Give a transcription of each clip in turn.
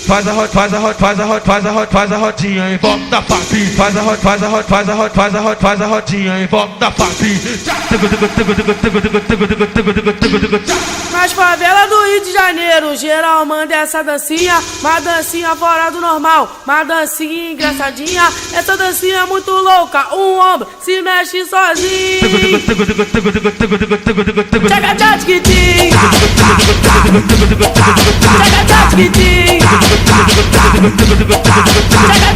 faz a rodinha em volta da papi, faz a rodinha em volta da papi. Nas favelas do Rio de Janeiro, geral manda essa dancinha, uma dancinha fora do normal, uma dancinha engraçadinha. Essa dancinha é muito louca, um ombro se mexe sozinho. Tchaca tchac tim, tchaca tchac tim, tchaca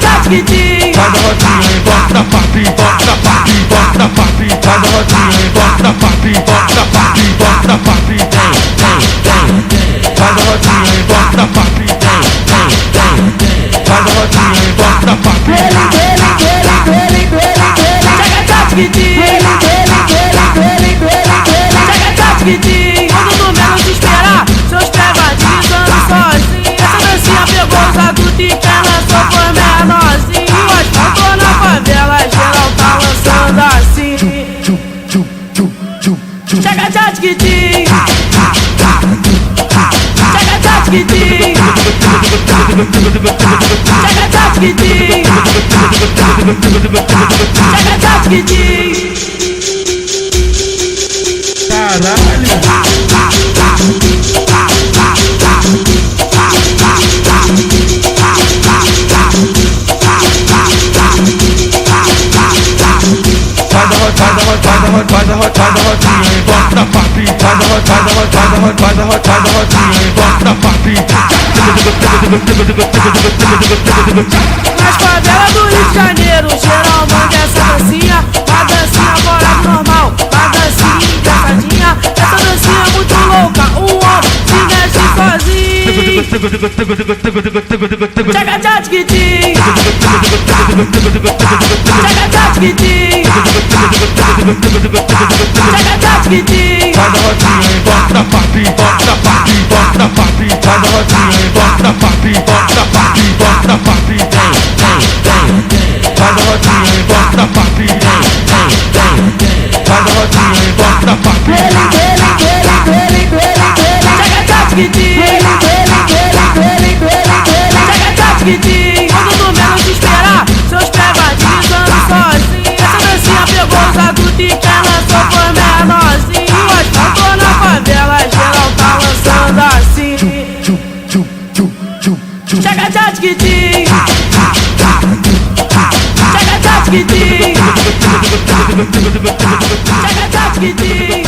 tchac tim. Faz a rodinha em volta da papi, volta da papi, volta da papi. Faz a rodinha em volta da papi, volta da papi, volta da papi. Faz a rodinha em volta da papi, faz a rodinha em volta da papi. Tchaca tchac tim, tchaca tchac tim. Quando no menos esperar, seus pés vadizando sozinho. Essa dancinha pegou os adultos e quem lançou foi menorzinho. As fotos na favela, geral tá lançando assim. Tchaca tchac tim, tchaca tchac tim, tchaca tchac tim, tchaca tchac tim. Caralho. Faz a rodinha em volta da papi, faz a rodinha em volta da papi. Nas favelas do Rio de Janeiro, geral manda essa dancinha, uma dancinha fora do normal, uma dancinha engraçadinha. Essa dancinha é muito louca, um homem se mexe sozinho. Tchaca tchac tim, tchaca tchac tim, tchaca tchac tim. Faz a rodinha em volta da papi, volta da papi, volta da papi. Faz a rodinha em volta da papi, volta da papi, volta da papi. Faz a rodinha em volta da papi, faz a rodinha em volta da papi. Tchaca tchac tim, tchaca tchac tim. Quando no menos esperar, seus pés vadizando sozinho. Essa dancinha pegou os adultos e quem lançou foi menorzinho. As fotos na favela, geral tá lançando assim. Tchaca tchac tim, tchaca tchac tim, tchaca tchac tim,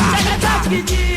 tchaca tchac tim.